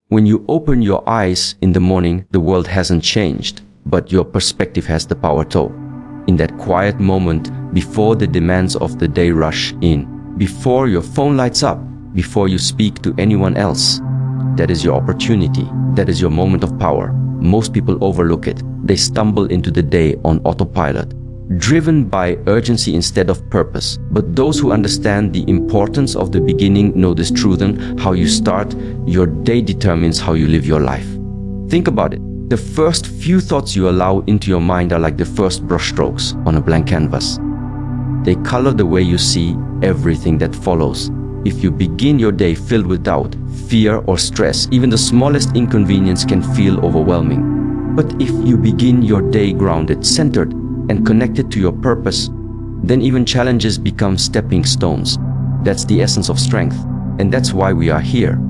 When you open your eyes in the morning, the world hasn't changed, but your perspective has the power to. In that quiet moment, before the demands of the day rush in, before your phone lights up, before you speak to anyone else, that is your opportunity. That is your moment of power. Most people overlook it. They stumble into the day on autopilot, driven by urgency instead of purpose. But those who understand the importance of the beginning know this truth: and how you start your day determines how you live your life. Think about it. The first few thoughts you allow into your mind are like the first brushstrokes on a blank canvas. They color the way you see everything that follows. If you begin your day filled with doubt, fear, or stress, even the smallest inconvenience can feel overwhelming. But if you begin your day grounded, centered, and connected to your purpose, then even challenges become stepping stones. That's the essence of strength, and that's why we are here.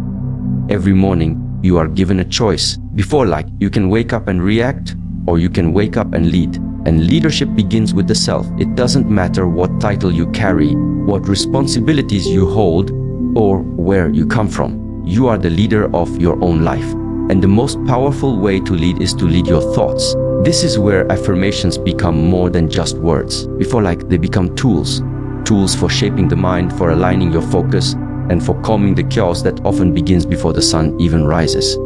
Every morning, you are given a choice. Before, like, you can wake up and react, or you can wake up and lead. And leadership begins with the self. It doesn't matter what title you carry, what responsibilities you hold, or where you come from. You are the leader of your own life. And the most powerful way to lead is to lead your thoughts. This is where affirmations become more than just words. Before, like, they become tools. Tools for shaping the mind, for aligning your focus, and for calming the chaos that often begins before the sun even rises.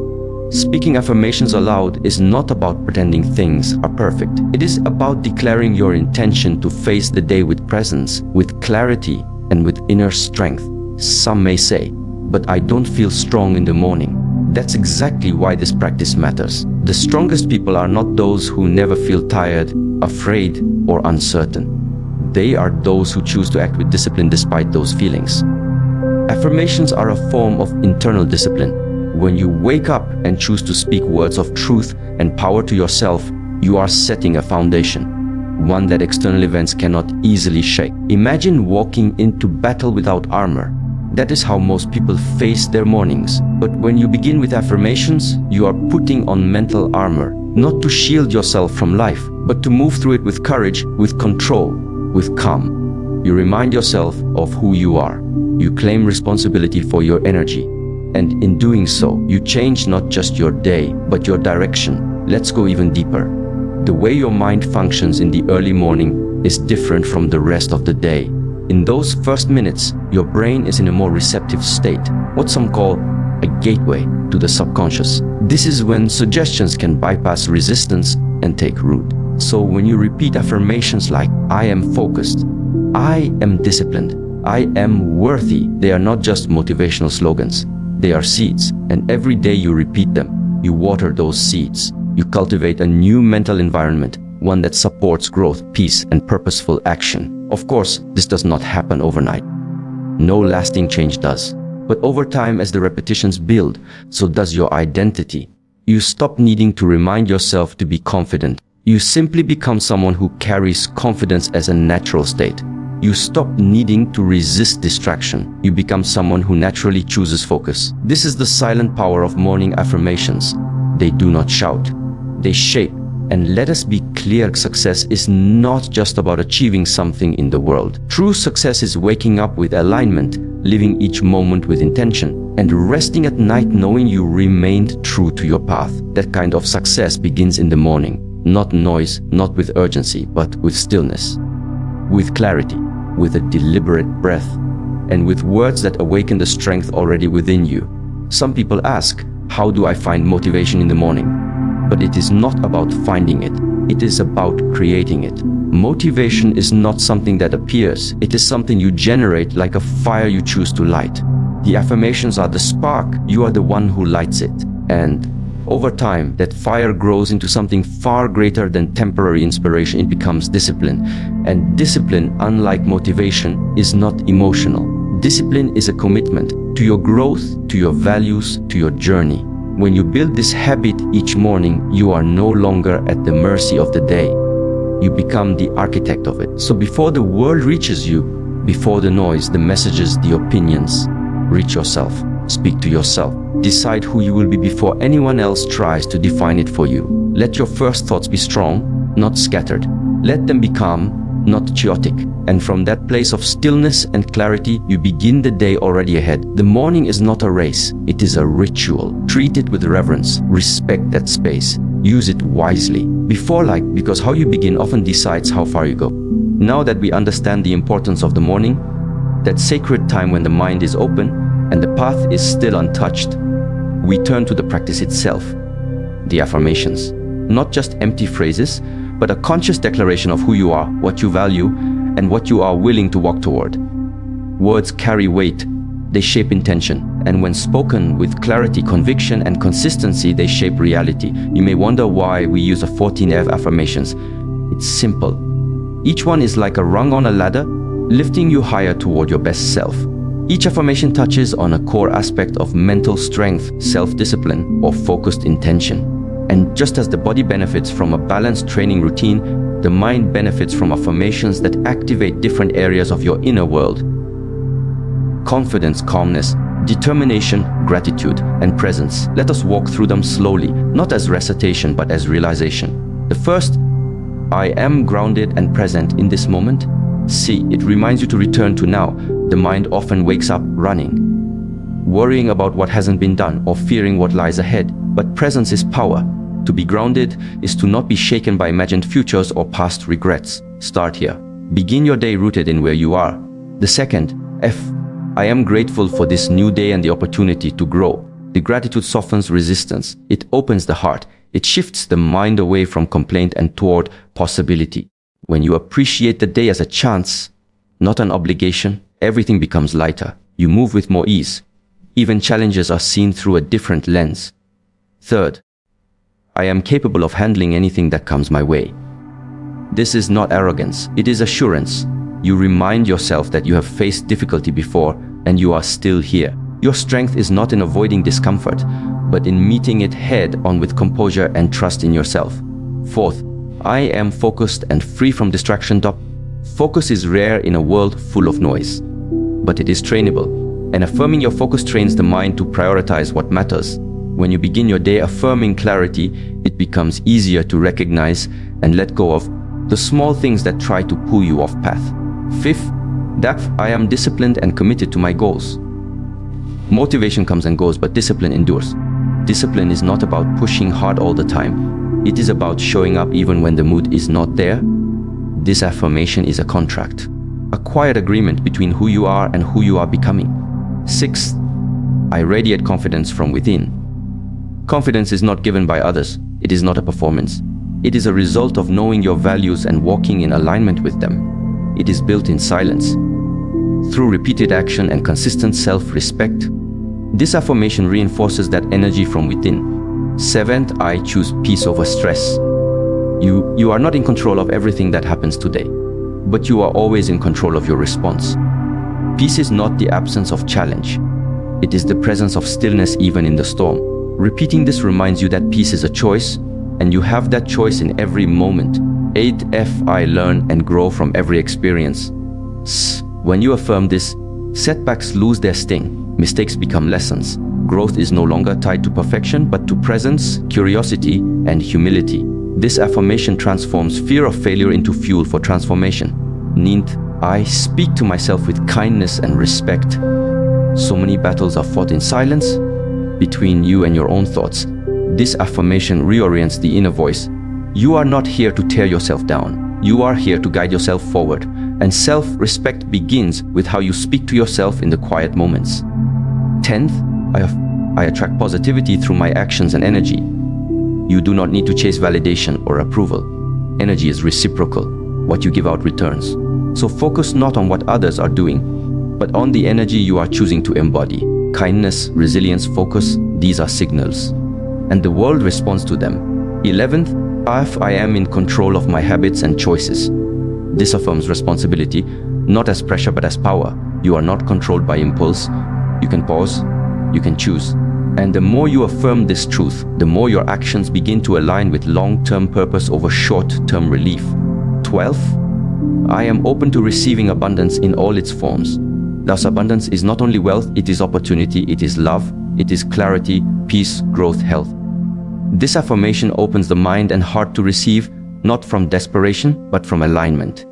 Speaking affirmations aloud is not about pretending things are perfect. It is about declaring your intention to face the day with presence, with clarity, and with inner strength. Some may say, "But I don't feel strong in the morning." That's exactly why this practice matters. The strongest people are not those who never feel tired, afraid, or uncertain. They are those who choose to act with discipline despite those feelings. Affirmations are a form of internal discipline. When you wake up and choose to speak words of truth and power to yourself, you are setting a foundation, one that external events cannot easily shake. Imagine walking into battle without armor. That is how most people face their mornings. But when you begin with affirmations, you are putting on mental armor, not to shield yourself from life, but to move through it with courage, with control, with calm. You remind yourself of who you are. You claim responsibility for your energy. And in doing so, you change not just your day, but your direction. Let's go even deeper. The way your mind functions in the early morning is different from the rest of the day. In those first minutes, your brain is in a more receptive state, what some call a gateway to the subconscious. This is when suggestions can bypass resistance and take root. So when you repeat affirmations like, "I am focused," "I am disciplined," "I am worthy," they are not just motivational slogans. They are seeds, and every day you repeat them, you water those seeds. You cultivate a new mental environment, one that supports growth, peace, and purposeful action. Of course, this does not happen overnight. No lasting change does. But over time, as the repetitions build, so does your identity. You stop needing to remind yourself to be confident. You simply become someone who carries confidence as a natural state. You stop needing to resist distraction. You become someone who naturally chooses focus. This is the silent power of morning affirmations. They do not shout. They shape. And let us be clear, success is not just about achieving something in the world. True success is waking up with alignment, living each moment with intention, and resting at night knowing you remained true to your path. That kind of success begins in the morning. Not noise, not with urgency, but with stillness, with clarity, with a deliberate breath, and with words that awaken the strength already within you. Some people ask, how do I find motivation in the morning? But it is not about finding it. It is about creating it. Motivation is not something that appears. It is something you generate, like a fire you choose to light. The affirmations are the spark. You are the one who lights it. And over time, that fire grows into something far greater than temporary inspiration. It becomes discipline. And discipline, unlike motivation, is not emotional. Discipline is a commitment to your growth, to your values, to your journey. When you build this habit each morning, you are no longer at the mercy of the day. You become the architect of it. So before the world reaches you, before the noise, the messages, the opinions, reach yourself. Speak to yourself. Decide who you will be before anyone else tries to define it for you. Let your first thoughts be strong, not scattered. Let them be calm, not chaotic. And from that place of stillness and clarity, you begin the day already ahead. The morning is not a race, it is a ritual. Treat it with reverence, respect that space, use it wisely. Because how you begin often decides how far you go. Now that we understand the importance of the morning, that sacred time when the mind is open and the path is still untouched, we turn to the practice itself, the affirmations. Not just empty phrases, but a conscious declaration of who you are, what you value, and what you are willing to walk toward. Words carry weight, they shape intention, and when spoken with clarity, conviction, and consistency, they shape reality. You may wonder why we use a 14F affirmations. It's simple. Each one is like a rung on a ladder, lifting you higher toward your best self. Each affirmation touches on a core aspect of mental strength, self-discipline, or focused intention. And just as the body benefits from a balanced training routine, the mind benefits from affirmations that activate different areas of your inner world. Confidence, calmness, determination, gratitude, and presence. Let us walk through them slowly, not as recitation, but as realization. The first, I am grounded and present in this moment. See, it reminds you to return to now. The mind often wakes up running, worrying about what hasn't been done or fearing what lies ahead. But presence is power. To be grounded is to not be shaken by imagined futures or past regrets. Start here. Begin your day rooted in where you are. The second, F. I am grateful for this new day and the opportunity to grow. The gratitude softens resistance. It opens the heart. It shifts the mind away from complaint and toward possibility. When you appreciate the day as a chance, not an obligation, everything becomes lighter. You move with more ease. Even challenges are seen through a different lens. Third, I am capable of handling anything that comes my way. This is not arrogance, it is assurance. You remind yourself that you have faced difficulty before and you are still here. Your strength is not in avoiding discomfort, but in meeting it head on with composure and trust in yourself. Fourth, I am focused and free from distraction. Focus is rare in a world full of noise, but it is trainable. And affirming your focus trains the mind to prioritize what matters. When you begin your day affirming clarity, it becomes easier to recognize and let go of the small things that try to pull you off path. Fifth, that I am disciplined and committed to my goals. Motivation comes and goes, but discipline endures. Discipline is not about pushing hard all the time. It is about showing up even when the mood is not there. This affirmation is a contract, a quiet agreement between who you are and who you are becoming. Sixth, I radiate confidence from within. Confidence is not given by others. It is not a performance. It is a result of knowing your values and walking in alignment with them. It is built in silence, through repeated action and consistent self-respect. This affirmation reinforces that energy from within. Seventh, I choose peace over stress. You are not in control of everything that happens today, but you are always in control of your response. Peace is not the absence of challenge. It is the presence of stillness even in the storm. Repeating this reminds you that peace is a choice, and you have that choice in every moment. 8F, I learn and grow from every experience. When you affirm this, setbacks lose their sting, mistakes become lessons. Growth is no longer tied to perfection, but to presence, curiosity, and humility. This affirmation transforms fear of failure into fuel for transformation. 9th, I speak to myself with kindness and respect. So many battles are fought in silence, between you and your own thoughts. This affirmation reorients the inner voice. You are not here to tear yourself down. You are here to guide yourself forward. And self-respect begins with how you speak to yourself in the quiet moments. 10th, I attract positivity through my actions and energy. You do not need to chase validation or approval. Energy is reciprocal. What you give out returns. So focus not on what others are doing, but on the energy you are choosing to embody. Kindness, resilience, focus, these are signals. And the world responds to them. 11th, I am in control of my habits and choices. This affirms responsibility, not as pressure but as power. You are not controlled by impulse. You can pause, you can choose. And the more you affirm this truth, the more your actions begin to align with long-term purpose over short-term relief. 12th, I am open to receiving abundance in all its forms. Thus, abundance is not only wealth, it is opportunity, it is love, it is clarity, peace, growth, health. This affirmation opens the mind and heart to receive, not from desperation, but from alignment.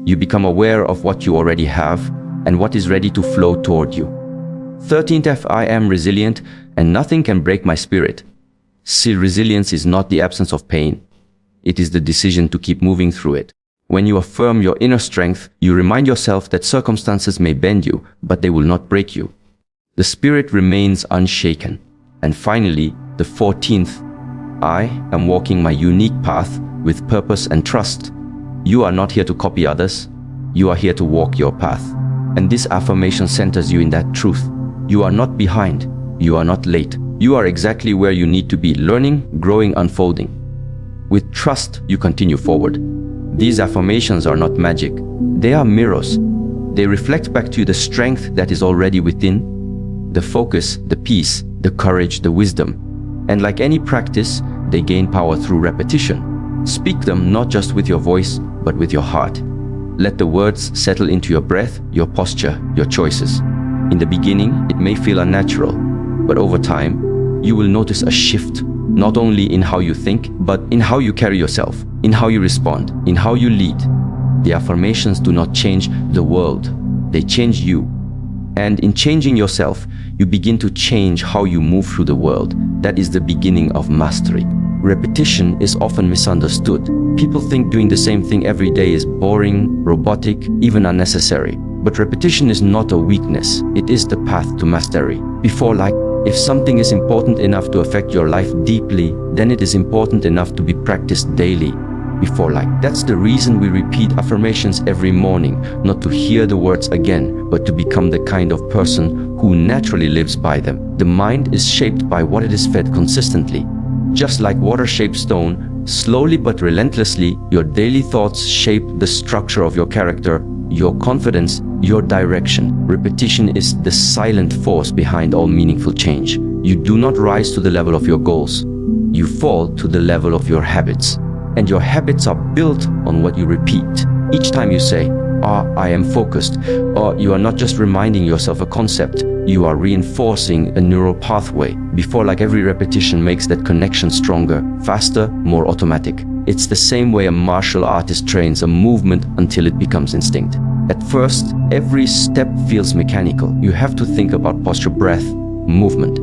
You become aware of what you already have and what is ready to flow toward you. 13th F, I am resilient and nothing can break my spirit. See, resilience is not the absence of pain. It is the decision to keep moving through it. When you affirm your inner strength, you remind yourself that circumstances may bend you, but they will not break you. The spirit remains unshaken. And finally, the 14th, I am walking my unique path with purpose and trust. You are not here to copy others. You are here to walk your path. And this affirmation centers you in that truth. You are not behind. You are not late. You are exactly where you need to be, learning, growing, unfolding. With trust, you continue forward. These affirmations are not magic. They are mirrors. They reflect back to you the strength that is already within, the focus, the peace, the courage, the wisdom. And like any practice, they gain power through repetition. Speak them not just with your voice, but with your heart. Let the words settle into your breath, your posture, your choices. In the beginning, it may feel unnatural, but over time, you will notice a shift, not only in how you think, but in how you carry yourself, in how you respond, in how you lead. The affirmations do not change the world, they change you. And in changing yourself, you begin to change how you move through the world. That is the beginning of mastery. Repetition is often misunderstood. People think doing the same thing every day is boring, robotic, even unnecessary. But repetition is not a weakness, it is the path to mastery. Before, like, if something is important enough to affect your life deeply, then it is important enough to be practiced daily. Before, like, that's the reason we repeat affirmations every morning, not to hear the words again, but to become the kind of person who naturally lives by them. The mind is shaped by what it is fed consistently. Just like water shapes stone, slowly but relentlessly, your daily thoughts shape the structure of your character, your confidence, your direction. Repetition is the silent force behind all meaningful change. You do not rise to the level of your goals. You fall to the level of your habits. And your habits are built on what you repeat. Each time you say, I am focused, or you are not just reminding yourself a concept, you are reinforcing a neural pathway. Before, like, every repetition makes that connection stronger, faster, more automatic. It's the same way a martial artist trains a movement until it becomes instinct. At first, every step feels mechanical. You have to think about posture, breath, movement.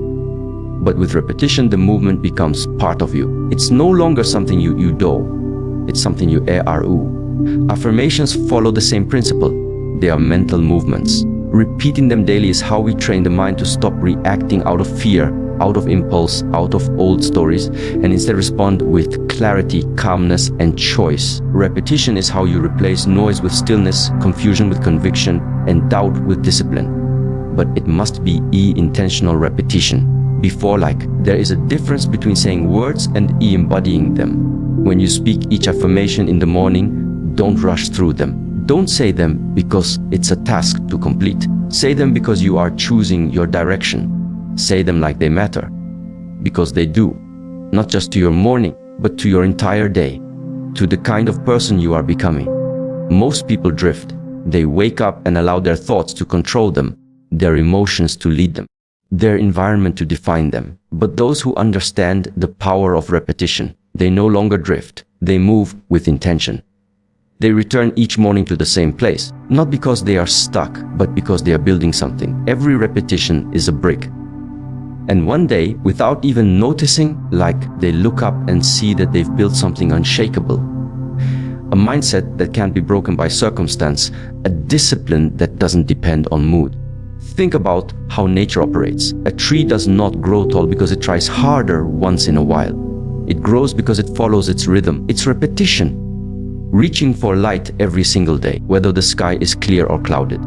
But with repetition, the movement becomes part of you. It's no longer something you do. It's something you are. Affirmations follow the same principle. They are mental movements. Repeating them daily is how we train the mind to stop reacting out of fear, out of impulse, out of old stories, and instead respond with clarity, calmness, and choice. Repetition is how you replace noise with stillness, confusion with conviction, and doubt with discipline. But it must be intentional repetition. Before, like, there is a difference between saying words and embodying them. When you speak each affirmation in the morning, don't rush through them. Don't say them because it's a task to complete. Say them because you are choosing your direction. Say them like they matter, because they do. Not just to your morning, but to your entire day, to the kind of person you are becoming. Most people drift. They wake up and allow their thoughts to control them, their emotions to lead them, their environment to define them. But those who understand the power of repetition, they no longer drift. They move with intention. They return each morning to the same place, not because they are stuck, but because they are building something. Every repetition is a brick. And one day, without even noticing, like, they look up and see that they've built something unshakable. A mindset that can't be broken by circumstance, a discipline that doesn't depend on mood. Think about how nature operates. A tree does not grow tall because it tries harder once in a while. It grows because it follows its rhythm, its repetition. Reaching for light every single day, whether the sky is clear or clouded.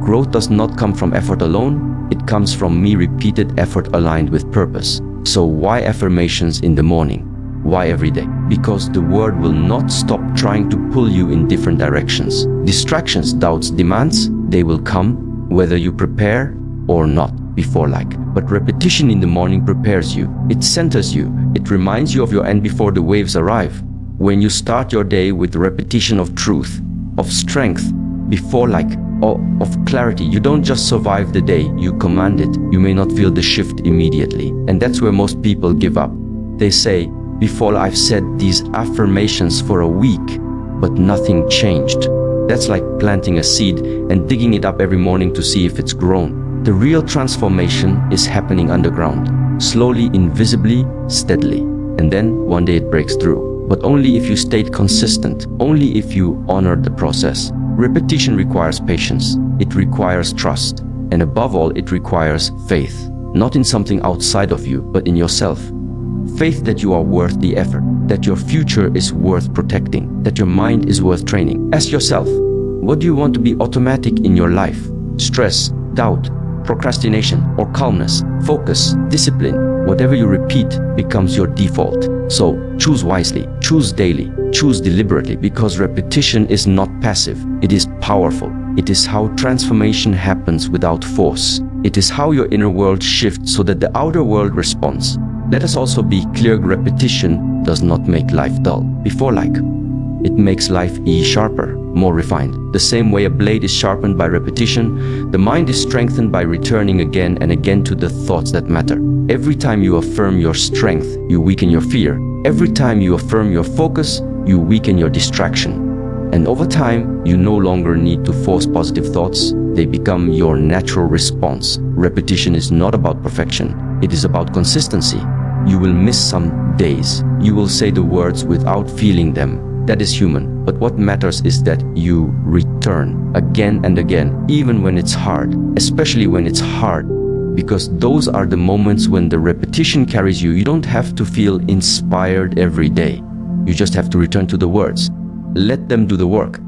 Growth does not come from effort alone, it comes from repeated effort aligned with purpose. So why affirmations in the morning? Why every day? Because the world will not stop trying to pull you in different directions. Distractions, doubts, demands, they will come whether you prepare or not. Before, like. But repetition in the morning prepares you. It centers you. It reminds you of your end before the waves arrive. When you start your day with the repetition of truth, of strength, before, like, of clarity, you don't just survive the day, you command it. You may not feel the shift immediately. And that's where most people give up. They say, before, I've said these affirmations for a week, but nothing changed. That's like planting a seed and digging it up every morning to see if it's grown. The real transformation is happening underground, slowly, invisibly, steadily. And then one day it breaks through. But only if you stayed consistent, only if you honored the process. Repetition requires patience. It requires trust. And above all, it requires faith. Not in something outside of you, but in yourself. Faith that you are worth the effort, that your future is worth protecting, that your mind is worth training. Ask yourself, what do you want to be automatic in your life? Stress, doubt, procrastination, or calmness, focus, discipline. Whatever you repeat becomes your default. So choose wisely, choose daily, choose deliberately, because repetition is not passive, it is powerful. It is how transformation happens without force. It is how your inner world shifts so that the outer world responds. Let us also be clear, repetition does not make life dull. Before like, it makes life sharper, more refined. The same way a blade is sharpened by repetition, the mind is strengthened by returning again and again to the thoughts that matter. Every time you affirm your strength, you weaken your fear. Every time you affirm your focus, you weaken your distraction. And over time, you no longer need to force positive thoughts. They become your natural response. Repetition is not about perfection. It is about consistency. You will miss some days. You will say the words without feeling them. That is human. But what matters is that you return again and again, even when it's hard, especially when it's hard, because those are the moments when the repetition carries you. You don't have to feel inspired every day. You just have to return to the words. Let them do the work.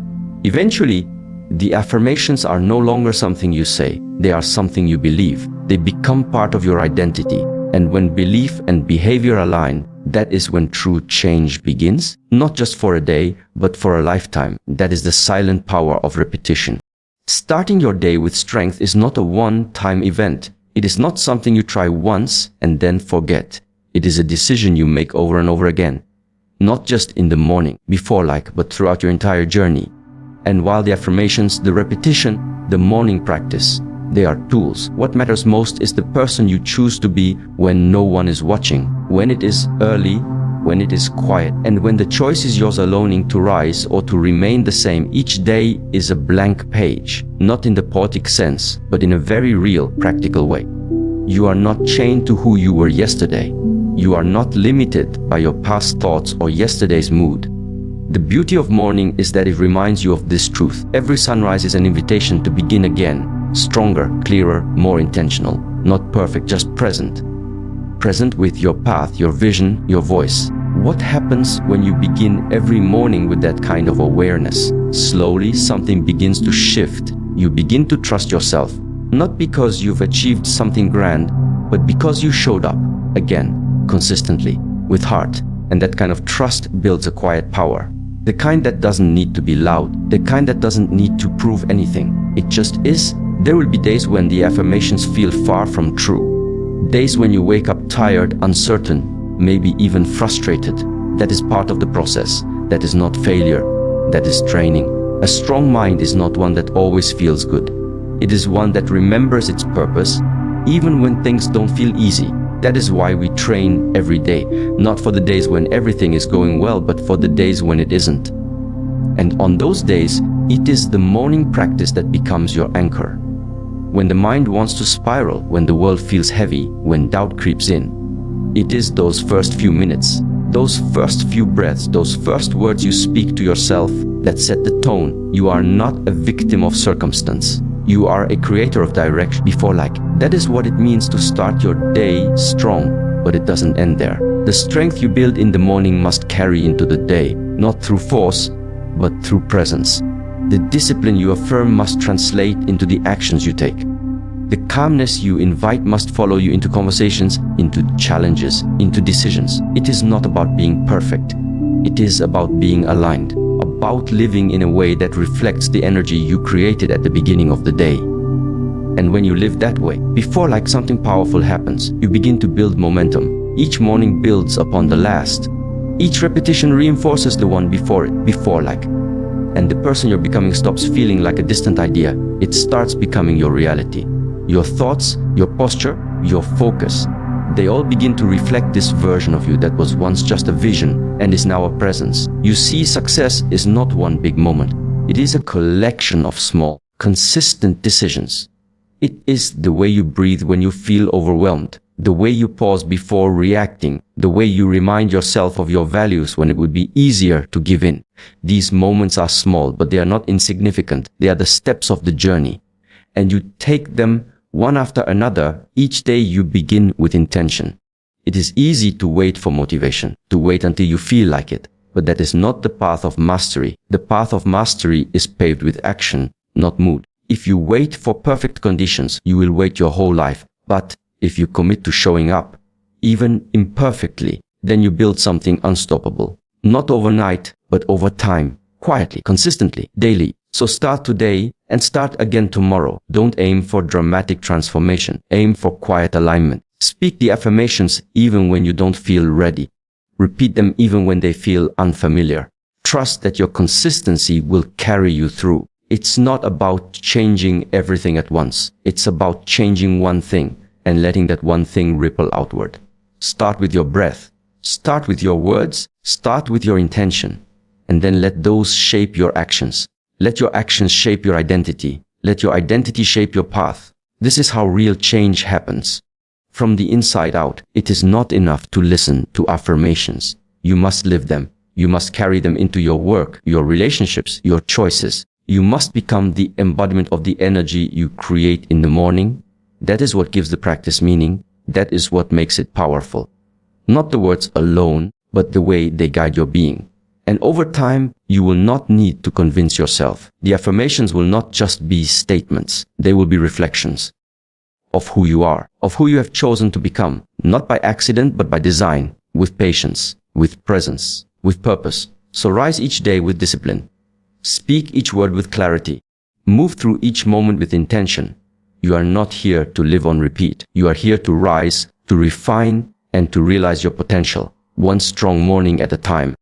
Eventually, the affirmations are no longer something you say. They are something you believe. They become part of your identity. And when belief and behavior align, that is when true change begins. Not just for a day, but for a lifetime. That is the silent power of repetition. Starting your day with strength is not a one-time event. It is not something you try once and then forget. It is a decision you make over and over again. Not just in the morning, before like, but throughout your entire journey. And while the affirmations, the repetition, the morning practice, they are tools. What matters most is the person you choose to be when no one is watching, when it is early, when it is quiet, and when the choice is yours alone to rise or to remain the same. Each day is a blank page, not in the poetic sense, but in a very real, practical way. You are not chained to who you were yesterday. You are not limited by your past thoughts or yesterday's mood. The beauty of morning is that it reminds you of this truth. Every sunrise is an invitation to begin again, stronger, clearer, more intentional. Not perfect, just present. Present with your path, your vision, your voice. What happens when you begin every morning with that kind of awareness? Slowly, something begins to shift. You begin to trust yourself, not because you've achieved something grand, but because you showed up again. Consistently, with heart, and that kind of trust builds a quiet power. The kind that doesn't need to be loud, the kind that doesn't need to prove anything. It just is. There will be days when the affirmations feel far from true. Days when you wake up tired, uncertain, maybe even frustrated. That is part of the process. That is not failure. That is training. A strong mind is not one that always feels good. It is one that remembers its purpose, even when things don't feel easy. That is why we train every day, not for the days when everything is going well, but for the days when it isn't. And on those days, it is the morning practice that becomes your anchor. When the mind wants to spiral, when the world feels heavy, when doubt creeps in, it is those first few minutes, those first few breaths, those first words you speak to yourself that set the tone. You are not a victim of circumstance. You are a creator of direction. Before like, that is what it means to start your day strong, but it doesn't end there. The strength you build in the morning must carry into the day, not through force, but through presence. The discipline you affirm must translate into the actions you take. The calmness you invite must follow you into conversations, into challenges, into decisions. It is not about being perfect. It is about being aligned, about living in a way that reflects the energy you created at the beginning of the day. And when you live that way, before like something powerful happens, you begin to build momentum. Each morning builds upon the last. Each repetition reinforces the one before it, before like. And the person you're becoming stops feeling like a distant idea. It starts becoming your reality. Your thoughts, your posture, your focus, they all begin to reflect this version of you that was once just a vision and is now a presence. You see, success is not one big moment. It is a collection of small, consistent decisions. It is the way you breathe when you feel overwhelmed, the way you pause before reacting, the way you remind yourself of your values when it would be easier to give in. These moments are small, but they are not insignificant. They are the steps of the journey. And you take them one after another. Each day you begin with intention. It is easy to wait for motivation, to wait until you feel like it. But that is not the path of mastery. The path of mastery is paved with action, not mood. If you wait for perfect conditions, you will wait your whole life. But if you commit to showing up, even imperfectly, then you build something unstoppable. Not overnight, but over time, quietly, consistently, daily. So start today and start again tomorrow. Don't aim for dramatic transformation. Aim for quiet alignment. Speak the affirmations even when you don't feel ready. Repeat them even when they feel unfamiliar. Trust that your consistency will carry you through. It's not about changing everything at once. It's about changing one thing and letting that one thing ripple outward. Start with your breath. Start with your words. Start with your intention. And then let those shape your actions. Let your actions shape your identity. Let your identity shape your path. This is how real change happens. From the inside out, it is not enough to listen to affirmations. You must live them. You must carry them into your work, your relationships, your choices. You must become the embodiment of the energy you create in the morning. That is what gives the practice meaning. That is what makes it powerful. Not the words alone, but the way they guide your being. And over time, you will not need to convince yourself. The affirmations will not just be statements. They will be reflections of who you are, of who you have chosen to become, not by accident, but by design, with patience, with presence, with purpose. So rise each day with discipline. Speak each word with clarity. Move through each moment with intention. You are not here to live on repeat. You are here to rise, to refine, and to realize your potential, one strong morning at a time.